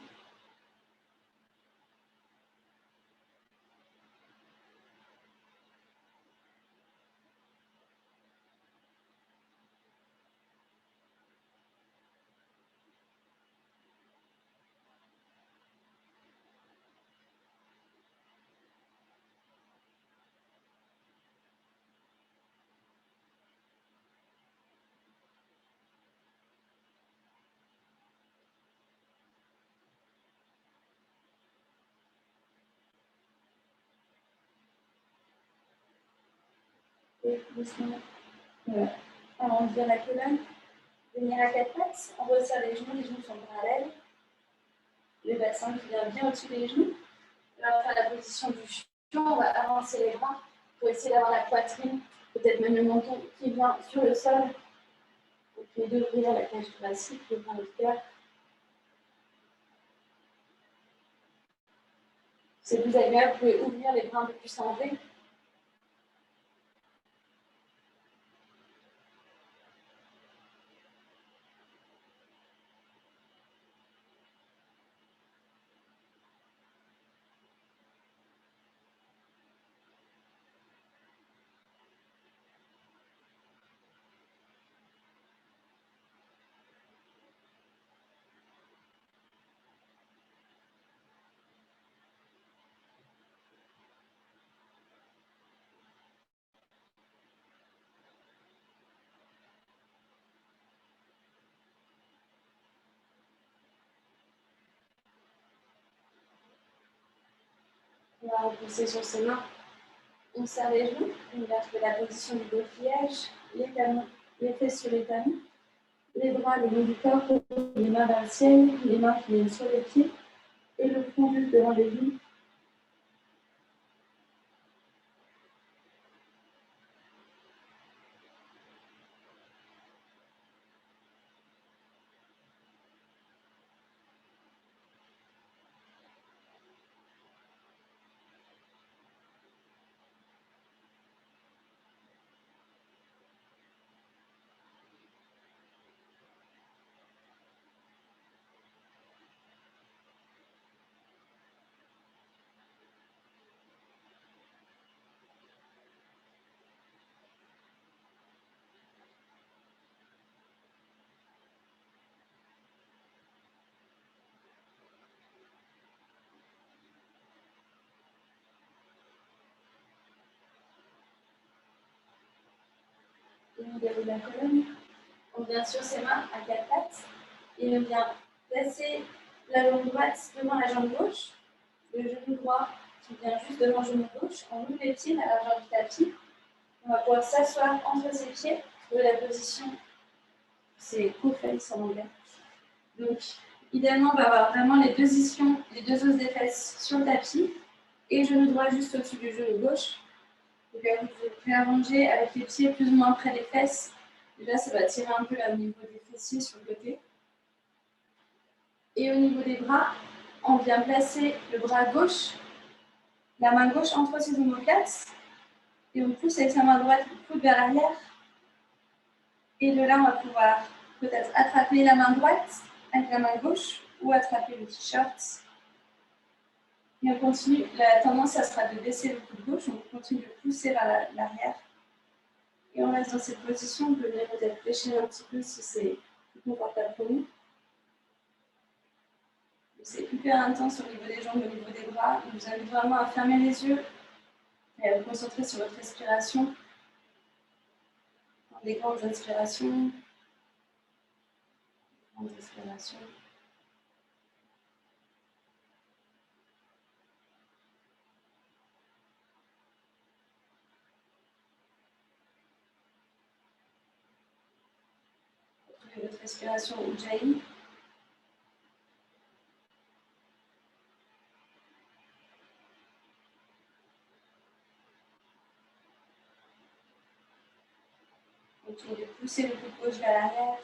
Et doucement, voilà. Alors, on vire la colonne. Venir à quatre pattes, on resserre les genoux sont parallèles. Le bassin qui vient bien au-dessus des genoux. Là, on va faire la position du chiot, on va avancer les bras pour essayer d'avoir la poitrine, peut-être même le menton qui vient sur le sol. Et puis d'ouvrir la cage thoracique, le bras de cœur. C'est plus agréable, vous pouvez ouvrir les bras un peu plus en V. On va repousser sur ses mains. On serre les genoux, on va faire la position du coquillage, les talons, les fesses sur les talons, les bras le long du corps, les mains vers le ciel, les mains qui viennent sur les pieds et le front juste devant les genoux. Et on déroule la colonne. On vient sur ses mains à quatre pattes et on vient placer la jambe droite devant la jambe gauche, le genou droit qui vient juste devant le genou gauche. On ouvre les pieds à la largeur du tapis. On va pouvoir s'asseoir entre ses pieds. De la position, c'est co-face en anglais. Donc, idéalement, on va avoir vraiment les deux ischions, les deux os des fesses sur le tapis et genou droit juste au-dessus du genou gauche. Donc, vous pouvez allonger avec les pieds plus ou moins près des fesses. Déjà, ça va tirer un peu là, au niveau des fessiers sur le côté. Et au niveau des bras, on vient placer le bras gauche, la main gauche entre ses omoplates. Et on pousse avec sa main droite le coude vers l'arrière. Et de là, on va pouvoir peut-être attraper la main droite avec la main gauche ou attraper le t-shirt. Et on continue. La tendance, ça sera de baisser le coude gauche. On continue de pousser vers l'arrière. Et on reste dans cette position. On peut venir peut-être fléchir un petit peu si c'est plus confortable pour nous. C'est hyper intense au niveau des jambes, au niveau des bras. Je vous invite vraiment à fermer les yeux et à vous concentrer sur votre respiration. Des grandes inspirations. Grandes expirations. Votre respiration Ujjayi. Continuez de pousser le coude gauche vers l'arrière.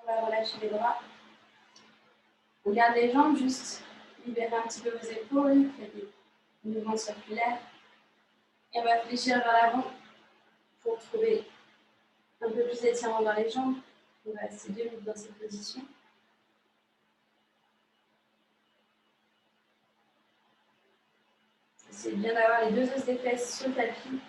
On va relâcher les bras. On garde les jambes, juste libérer un petit peu vos épaules, faites des mouvements circulaires. Et on va fléchir vers l'avant pour trouver un peu plus d'étirement dans les jambes. On va rester 2 minutes dans cette position. C'est bien d'avoir les deux os des fesses sur le tapis.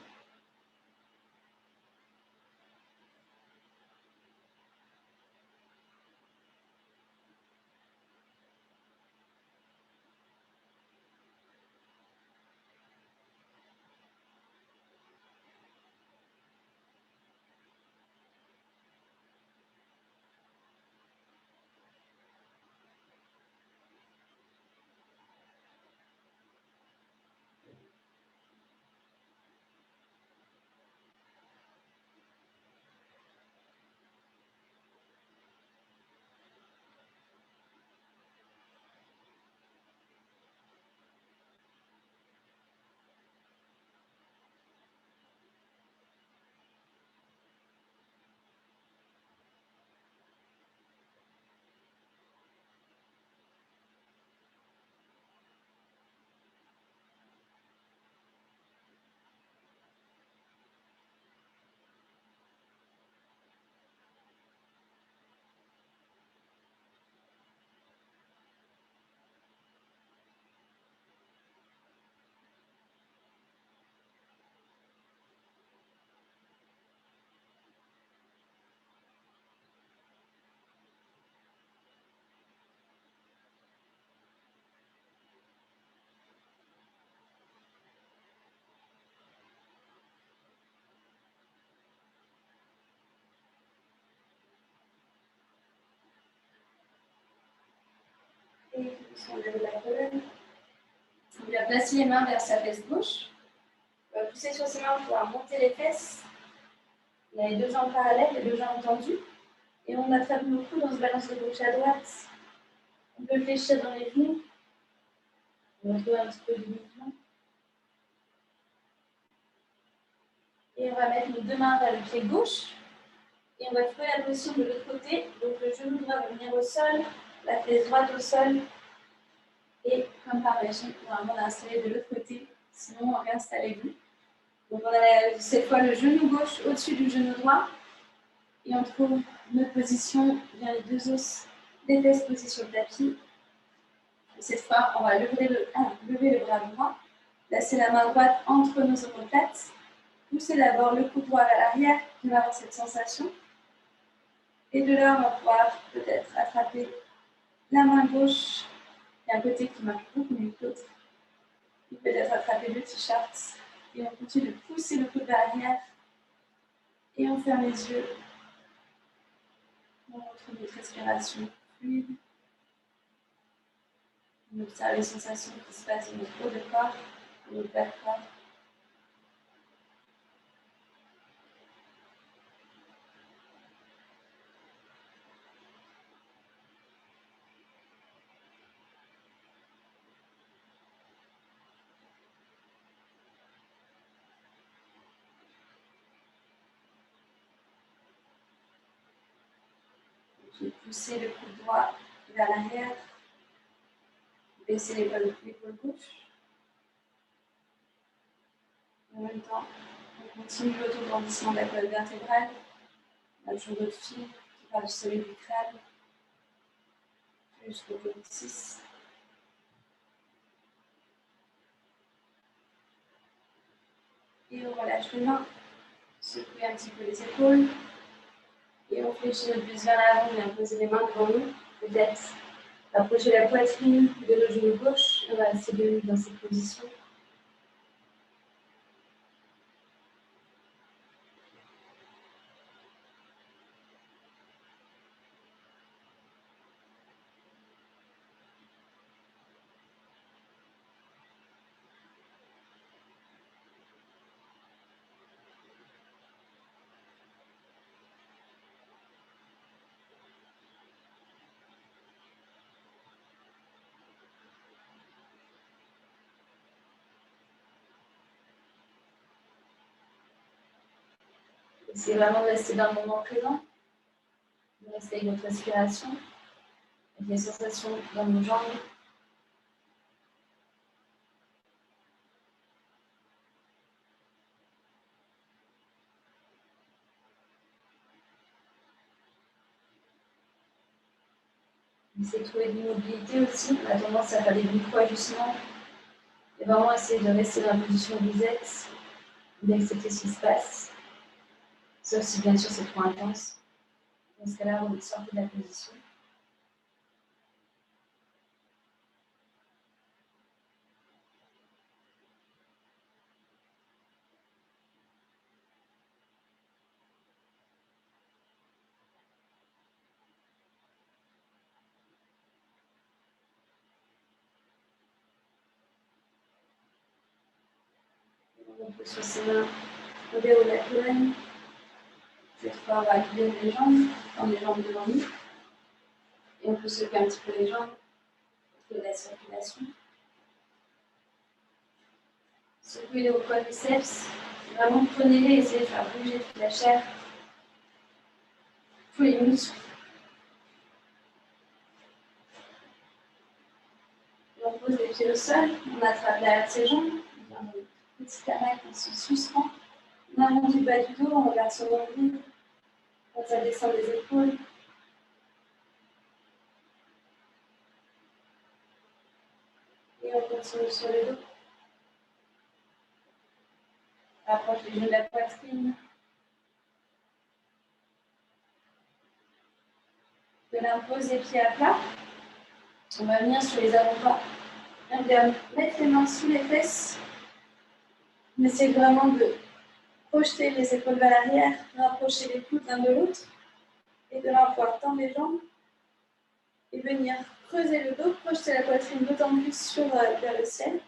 Et on lève la colonne. On va placer les mains vers sa fesse gauche. On va pousser sur ses mains pour pouvoir monter les fesses. On a les deux jambes parallèles, les deux jambes tendues. Et on attrape nos coudes, on se balance de gauche à droite. On peut fléchir dans les genoux. On va retrouver un petit peu de mouvement. Et on va mettre nos deux mains vers le pied gauche. Et on va trouver la position de l'autre côté. Donc le genou droit va venir au sol, la fesse droite au sol. Et comme par magie, normalement on a installé de l'autre côté. Sinon, réinstallez-vous. Donc on a cette fois le genou gauche au-dessus du genou droit. Et on trouve notre position vers les deux os des fesses posés sur le tapis. Et cette fois, on va lever le bras droit, placer la main droite entre nos omoplates, pousser d'abord le coude droit vers l'arrière, on va avoir cette sensation. Et de là, on va pouvoir peut-être attraper la main gauche. Il y a un côté qui marche beaucoup mieux que l'autre. Et peut-être attraper le t-shirt. Et on continue de pousser le coude vers l'arrière. Et on ferme les yeux. On retrouve notre respiration fluide. On observe les sensations qui se passent dans notre haut de corps, dans notre bas de corps. Puis pousser le coude droit vers l'arrière. Baisser l'épaule gauche. En même temps, on continue l'autograndissement de la colonne vertébrale. On a toujours notre fil qui part du sommet du crâne jusqu'au coccyx. Et on relâche les mains, secouer un petit peu les épaules. Et on fléchit notre buste vers l'avant, on vient poser les mains devant nous. Peut-être approcher la poitrine de nos genoux gauche. On va rester 2 minutes dans cette position. Essayez vraiment de rester dans le moment présent, de rester avec votre respiration, avec les sensations dans nos jambes. Essayez de trouver de l'immobilité aussi. On a tendance à faire des micro-ajustements. Et vraiment essayer de rester dans la position où vous êtes, d'accepter ce qui se passe. Sauf si bien sûr c'est trop intense. Dans ce cas-là, on sort de la position. On peut sur ses mains au haut de la colonne. Cette fois, on va libérer les jambes, prendre les jambes devant nous. Et on peut secouer un petit peu les jambes pour trouver la circulation. Secouer les hauts quadriceps. Vraiment prenez-les et essayez de faire bouger toute la chair, tous les muscles. Et on pose les pieds au sol, on attrape l'arrière de ses jambes. Petit hamac qui se suspend. On arrondit le bas du dos, on regarde son nombril. Quand ça descend les épaules. Et on continue sur le dos. Approche les genoux de la poitrine. De là, on pose les pieds à plat. On va venir sur les avant-bras. On va mettre les mains sous les fesses. On essaie vraiment de projeter les épaules vers l'arrière, rapprocher les coudes l'un de l'autre. Et de là, on va pouvoir tendre les jambes. et venir creuser le dos, projeter la poitrine d'autant plus vers le ciel.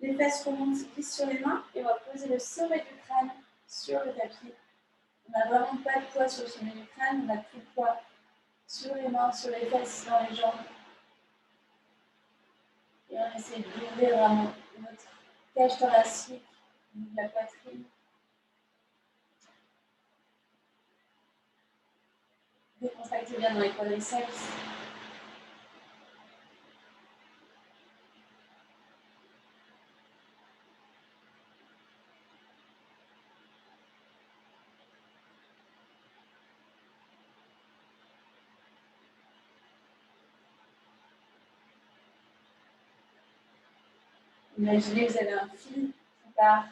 Les fesses remontent, glissent sur les mains et on va poser le sommet du crâne sur le tapis. On n'a vraiment pas de poids sur le sommet du crâne, on n'a plus de poids sur les mains, sur les fesses, dans les jambes. Et on essaie d'ouvrir vraiment notre cage thoracique, la poitrine. Décontractez bien dans les quadriceps. Imaginez que vous avez un fil qui part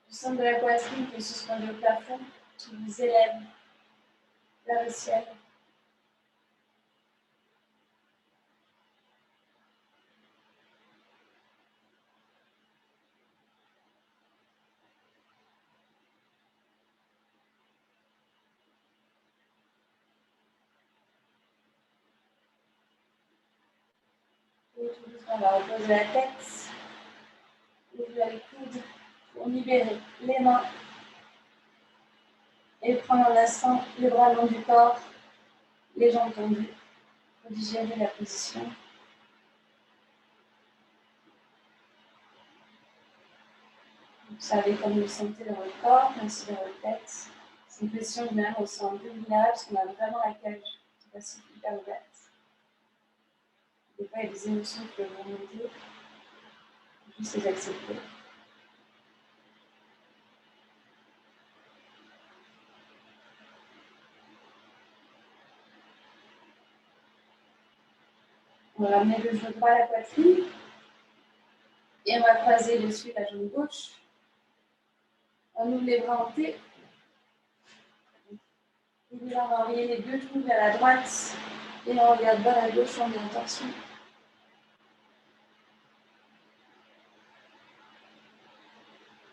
du centre de la poitrine qui est suspendu au plafond, qui vous élève vers le ciel. Et tout doucement, on va reposer la tête. Ouvrir les coudes pour libérer les mains. Et prendre un instant les bras le long du corps, les jambes tendues, pour digérer la position. Vous savez comme vous le sentez dans votre corps, mais aussi dans votre tête. C'est une position que on se sent un peu vulnérable parce qu'on a vraiment la cage qui passe hyper ouverte. Des fois, il y a des émotions qui peuvent remonter. Il faut juste les accepter. On va ramener le genou droit à la poitrine. Et on va croiser dessus la jambe gauche. On ouvre les bras en T. Et là, on va envoyer les deux genoux vers la droite. Et on regarde vers la gauche, on met en torsion.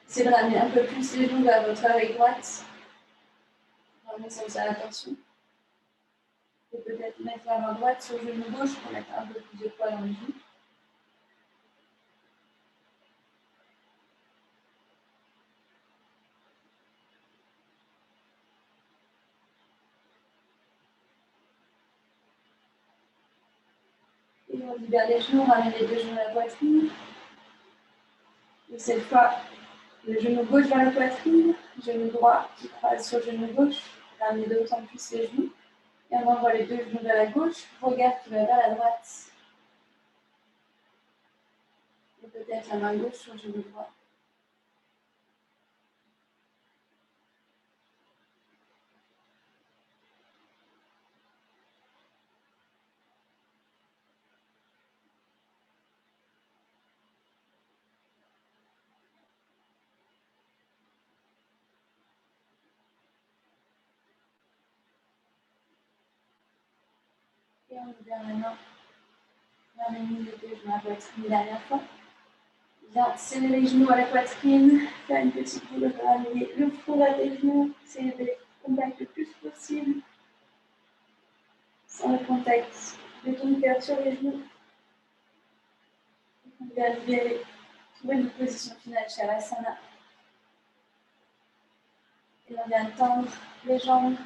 Essayez de ramener un peu plus les genoux vers votre oreille droite. Vraiment sentir la tension. Et peut-être mettre la main droite sur le genou gauche pour mettre un peu plus de poids dans le genou. Et on libère les genoux, on ramène les deux genoux à la poitrine. Et cette fois, le genou gauche vers la poitrine, genou droit qui croise sur le genou gauche, ramenez d'autant plus les genoux. Et on envoie les deux genoux vers la gauche, regard qui va vers la droite. Et peut-être la main gauche sur le genou droit. Et on libère maintenant. On ramène les deux genoux à la poitrine une dernière fois. Bien, serrer les genoux à la poitrine, faire une petite boule, ramener le front vers les genoux, essayer de les contacter le plus possible, sans le contact de ton cœur sur les genoux. On va libérer, trouver une position finale, Shavasana. Et on vient tendre les jambes,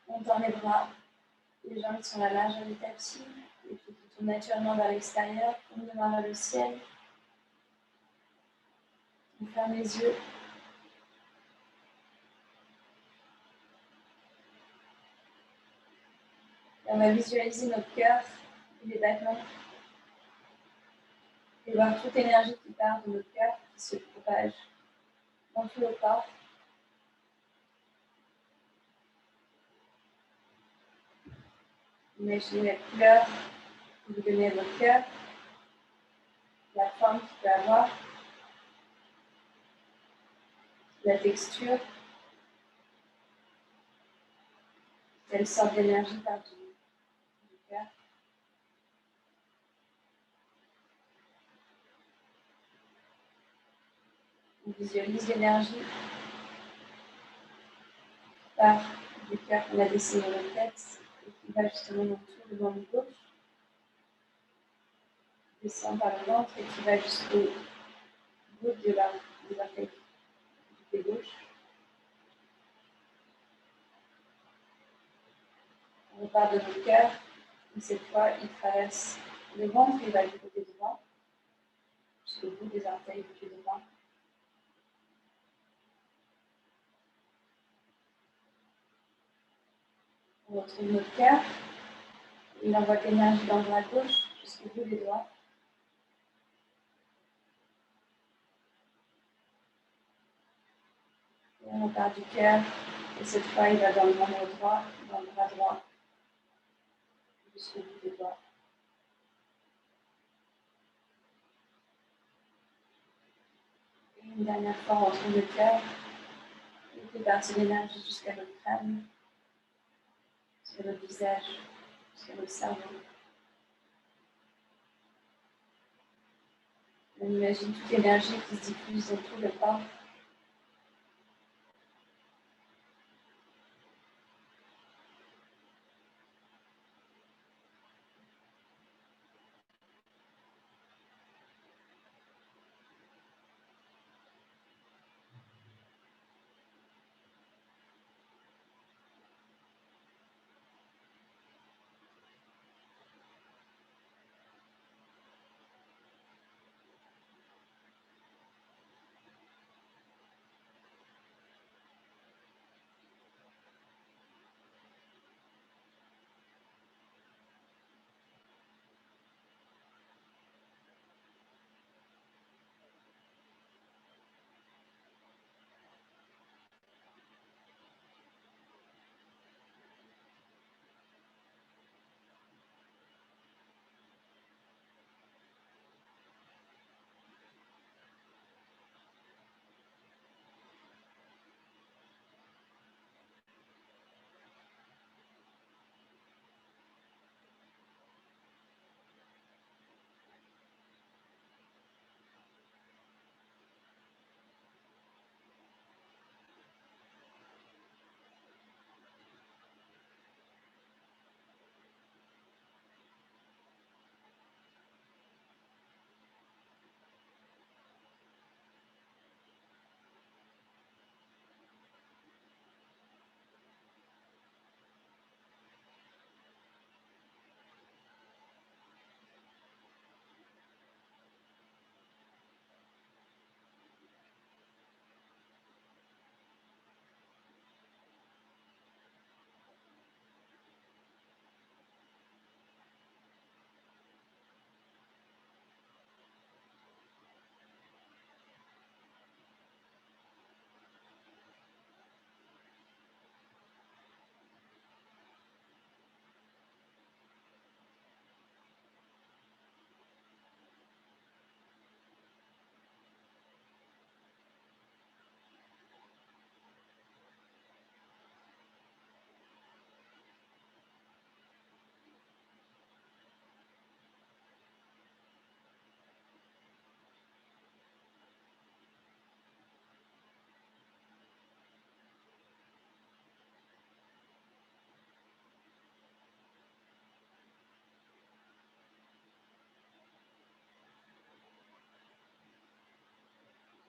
on tend les bras, les jambes sont à la largeur du tapis, et puis qui tournent naturellement vers l'extérieur, on démarre vers le ciel. On ferme les yeux. Et on va visualiser notre cœur et les battements. Et voir toute l'énergie qui part de notre cœur, qui se propage dans tout le corps. Imaginez la couleur que vous donnez à votre cœur, la forme qu'il peut avoir, la texture, quelle sorte d'énergie part du cœur. On visualise l'énergie part du cœur qu'on a dessiné dans notre tête et qui va justement dans tout le ventre gauche, descend par le ventre et qui va jusqu'au bout de l'orteil du pied gauche. On repart de notre cœur, et cette fois, il traverse le ventre et va du côté droit, jusqu'au bout des orteils du pied droit. On retrouve notre cœur, il envoie de l'énergie dans le bras gauche jusqu'au bout des doigts. Et on repart du cœur, et cette fois, il va dans le membre droit, dans le bras droit, jusqu'au bout des doigts. Et une dernière fois, on retrouve le cœur, il fait partir l'énergie jusqu'à notre crâne, jusqu'à notre visage, jusqu'à notre cerveau. On imagine toute l'énergie qui se diffuse dans tout le corps.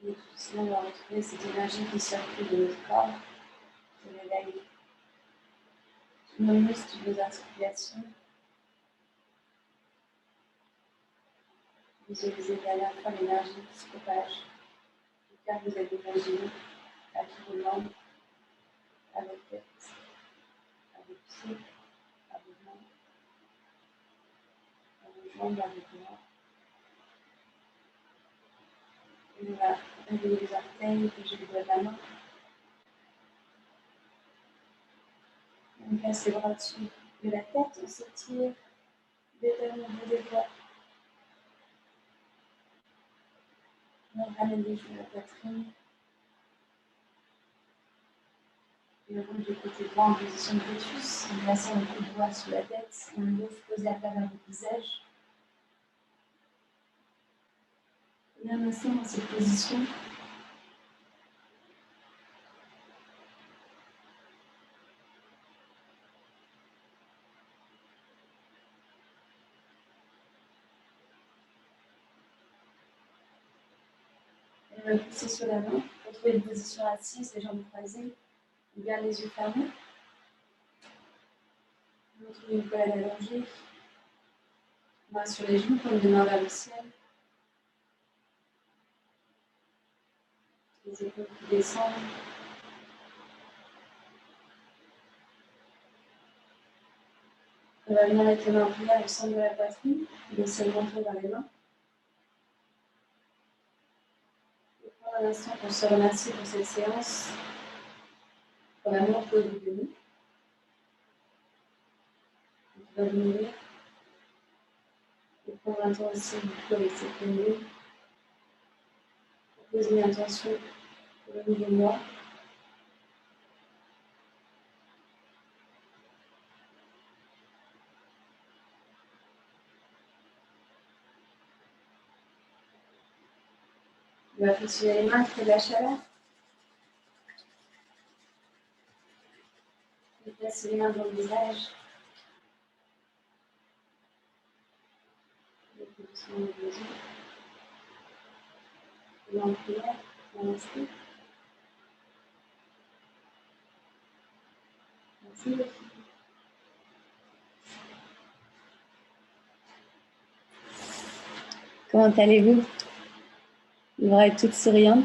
Et tout cela, on va retrouver cette énergie qui circule de notre corps, qui réveille tous nos muscles, toutes nos articulations. Visualisez derrière fois l'énergie qui se propage du cœur que vous avez imaginé à tous vos membres, à votre tête, à vos pieds, à vos mains, à vos jambes, à vos bras. Et on va réveiller les orteils, bouger les doigts de la main. On passe les bras au-dessus de la tête, on s'étire, détend au bout des doigts. On ramène les genoux à la poitrine. Et on roule du côté droit en position de fœtus, en plaçant le coup de doigt sous la tête, et le gauche posé à travers le visage. Et un instant dans cette position, On va pousser sur la main pour trouver une position assise, les jambes croisées. On garde les yeux fermés. On trouve une colonne allongée. Main sur les genoux, comme des mains vers le ciel. Les épaules qui descendent. On va venir mettre les mains en prière au centre de la poitrine, baisser le menton vers les mains. Et prendre un instant pour se remercier pour cette séance, pour l'amour que vous donnez. On va vous nourrir. Et prendre un temps aussi du coup avec cette lumière. Poser une intention pour le nouveau mois. On va flexionner les mains, créer de la chaleur. Et placer les mains dans le visage. Et puis doucement les deux yeux. Et en prière, namasté. Merci. Comment allez-vous? Vous êtes toute souriante.